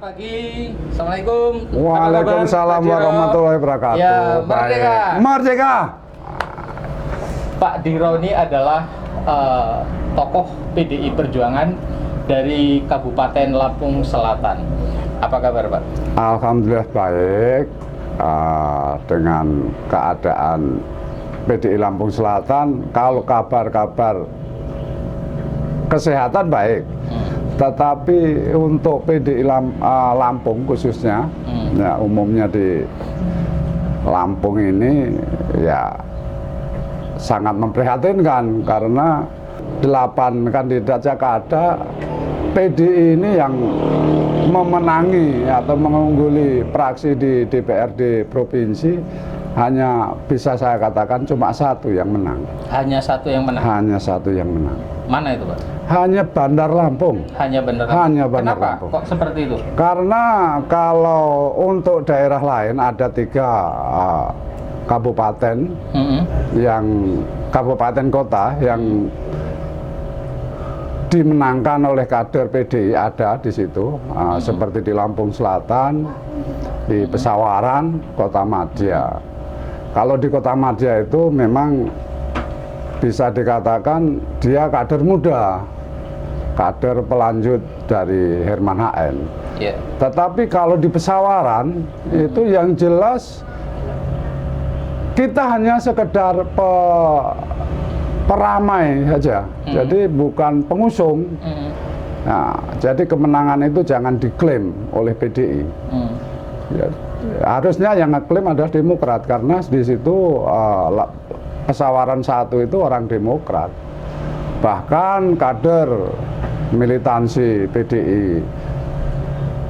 pagi. Assalamualaikum. Waalaikumsalam warahmatullahi wabarakatuh. Ya, merdeka. Merdeka. Pak Diro ini adalah tokoh PDI Perjuangan dari Kabupaten Lampung Selatan. Apa kabar, Pak? Alhamdulillah baik. Dengan keadaan PDI Lampung Selatan, kalau kabar-kabar kesehatan baik. Tetapi untuk PDI Lampung khususnya, ya umumnya di Lampung ini ya sangat memprihatinkan karena 8 kandidat Jakada PDI ini yang memenangi atau mengungguli praksi di DPRD provinsi hanya bisa saya katakan cuma satu yang menang. Hanya satu yang menang? Hanya satu yang menang. Mana itu, Pak? Hanya Bandar Lampung. Hanya Bandar Lampung. Hanya Bandar Kenapa Lampung. kok seperti itu? Karena kalau untuk daerah lain ada 3 kabupaten yang kabupaten kota yang dimenangkan oleh kader PDI ada di situ, seperti di Lampung Selatan, di Pesawaran, Kota Madya. Kalau di Kota Madya itu memang bisa dikatakan dia kader muda, kader pelanjut dari Herman HN. Yeah. Tetapi kalau di Pesawaran itu yang jelas kita hanya sekedar peramai saja, jadi bukan pengusung. Nah, jadi kemenangan itu jangan diklaim oleh PDI. Ya, harusnya yang ngeklaim adalah Demokrat karena di situ Pesawaran 1 itu orang Demokrat. Bahkan kader militansi PDI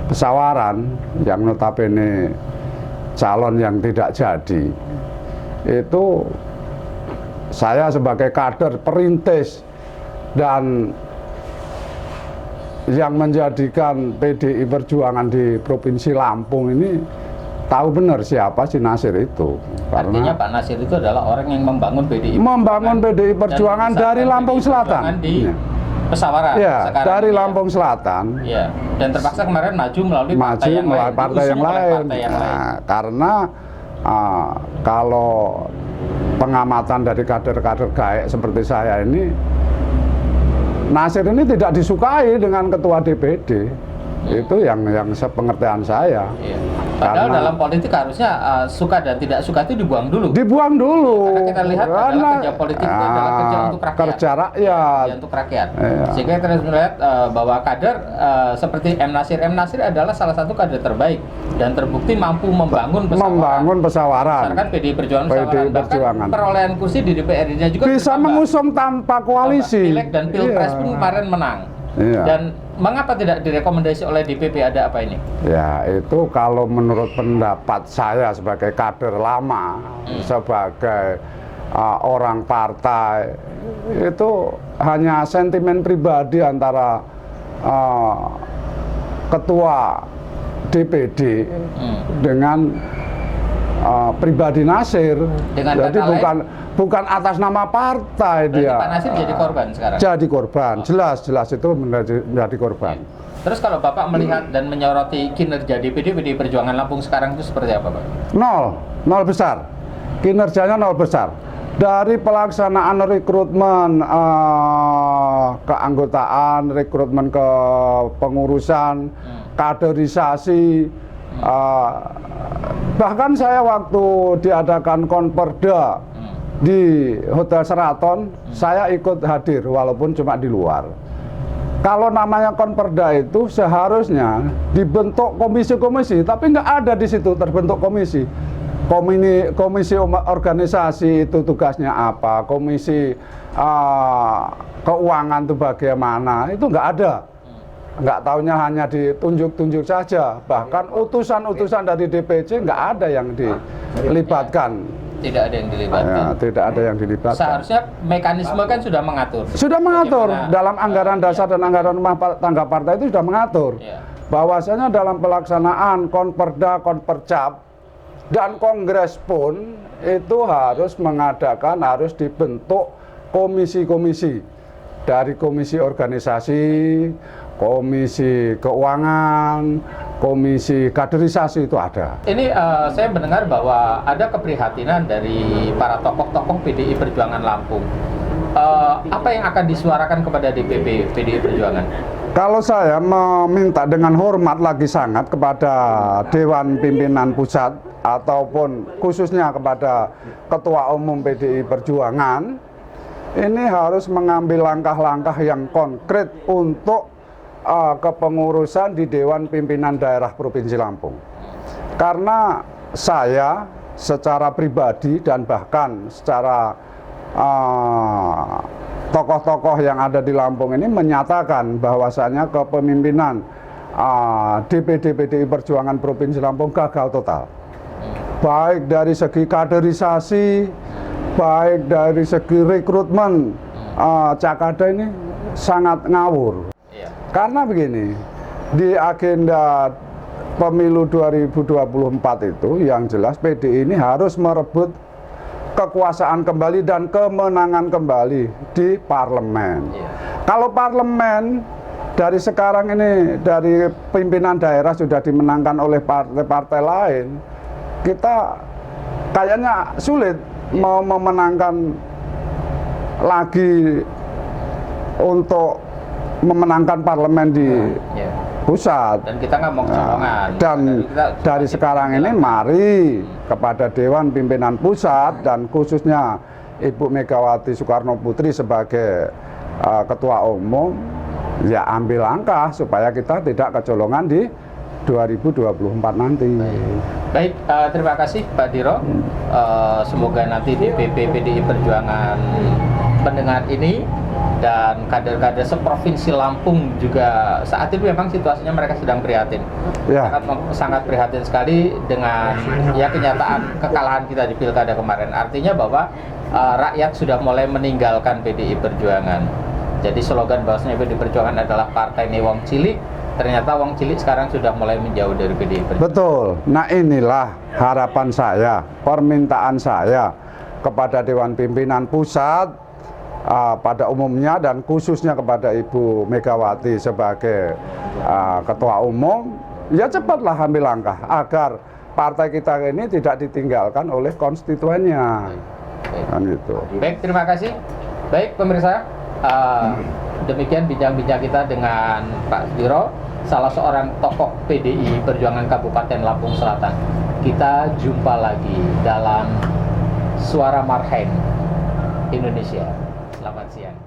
Pesawaran yang notabene calon yang tidak jadi, itu saya sebagai kader perintis dan yang menjadikan PDI Perjuangan di Provinsi Lampung ini tahu benar siapa si Nasir itu. Artinya Pak Nasir itu adalah orang yang membangun PDI Perjuangan dari Lampung Selatan. Di Pesawaran. Ya, dari Lampung Selatan. Ya, dan terpaksa kemarin maju melalui partai yang lain. Karena kalau pengamatan dari kader-kader gaek seperti saya ini, Nasir ini tidak disukai dengan ketua DPD. Itu yang sepengertian saya. Iya. Padahal dalam politik harusnya suka dan tidak suka itu dibuang dulu. Dibuang dulu. Karena kita lihat adalah kerja politik itu adalah kerja untuk rakyat. Kerja rakyat. Ya, untuk rakyat. Iya. Sehingga kita harus melihat bahwa kader seperti M. Nasir adalah salah satu kader terbaik dan terbukti mampu membangun Pesawaran. Misalkan PDI Perjuangan Pesawaran. Bahkan perolehan kursi di DPRD-nya juga bisa mengusung tanpa koalisi. Pileg dan Pilpres pun kemarin menang. Iya. Dan mengapa tidak direkomendasi oleh DPP, ada apa ini? Ya, itu kalau menurut pendapat saya sebagai kader lama, sebagai orang partai, itu hanya sentimen pribadi antara ketua DPD dengan pribadi Nasir. Jadi bukan atas nama partai. Berarti dia. Pak Nasir jadi korban sekarang? Jadi korban, jelas itu menjadi korban. Terus kalau Bapak melihat dan menyoroti kinerja PDI Perjuangan Lampung sekarang itu seperti apa, Pak? Nol besar. Kinerjanya 0 besar. Dari pelaksanaan rekrutmen keanggotaan, rekrutmen ke pengurusan, kaderisasi, bahkan saya waktu diadakan konperda di Hotel Sheraton, saya ikut hadir walaupun cuma di luar. Kalau namanya konperda itu seharusnya dibentuk komisi-komisi, tapi nggak ada di situ terbentuk komisi. Komisi organisasi itu tugasnya apa, komisi keuangan itu bagaimana, itu nggak ada. Nggak taunya hanya ditunjuk-tunjuk saja, bahkan utusan-utusan dari DPC nggak ada yang dilibatkan. Tidak ada yang dilibatkan. Ya, tidak ada yang dilibatkan. Seharusnya mekanisme kan sudah mengatur. Sudah mengatur dalam anggaran dasar dan anggaran rumah tangga partai itu sudah mengatur. Bahwasanya dalam pelaksanaan konperda, konpercap dan kongres pun itu harus dibentuk komisi-komisi dari komisi organisasi, komisi keuangan, komisi kaderisasi itu ada. Ini saya mendengar bahwa ada keprihatinan dari para tokoh-tokoh PDI Perjuangan Lampung. Apa yang akan disuarakan kepada DPP PDI Perjuangan? Kalau saya meminta dengan hormat lagi sangat kepada Dewan Pimpinan Pusat ataupun khususnya kepada Ketua Umum PDI Perjuangan, ini harus mengambil langkah-langkah yang konkret untuk kepengurusan di Dewan Pimpinan Daerah Provinsi Lampung. Karena saya secara pribadi dan bahkan secara tokoh-tokoh yang ada di Lampung ini menyatakan bahwasanya kepemimpinan DPD PDI Perjuangan Provinsi Lampung gagal total. Baik dari segi kaderisasi, baik dari segi rekrutmen, Cakada ini sangat ngawur. Karena begini, di agenda pemilu 2024 itu yang jelas PDI ini harus merebut kekuasaan kembali dan kemenangan kembali di parlemen. Kalau parlemen dari sekarang ini dari pimpinan daerah sudah dimenangkan oleh partai-partai lain, kita kayaknya sulit mau memenangkan lagi untuk memenangkan parlemen di pusat. Dan kita nggak mau kecolongan. Dan dari sekarang ini mari kepada Dewan Pimpinan Pusat dan khususnya Ibu Megawati Soekarno Putri sebagai Ketua Umum, ya ambil langkah supaya kita tidak kecolongan di 2024 nanti. Baik, terima kasih Pak Diro. Semoga nanti DPP PDI Perjuangan mendengar ini dan kader-kader seprovinsi Lampung juga saat ini memang situasinya mereka sedang prihatin. Sangat prihatin sekali dengan ya kenyataan kekalahan kita di Pilkada kemarin. Artinya bahwa rakyat sudah mulai meninggalkan PDI Perjuangan. Jadi slogan bahwasanya PDI Perjuangan adalah partai ne wong cilik. Ternyata wong cilik sekarang sudah mulai menjauh dari PDI Perjuangan. Betul. Nah inilah harapan saya, permintaan saya kepada Dewan Pimpinan Pusat pada umumnya dan khususnya kepada Ibu Megawati sebagai Ketua Umum, ya cepatlah ambil langkah agar partai kita ini tidak ditinggalkan oleh konstituennya. Kan gitu. Baik, terima kasih. Baik pemirsa, demikian bincang-bincang kita dengan Pak Diro, salah seorang tokoh PDI Perjuangan Kabupaten Lampung Selatan. Kita jumpa lagi dalam Suara Marhaen Indonesia. Selamat siang.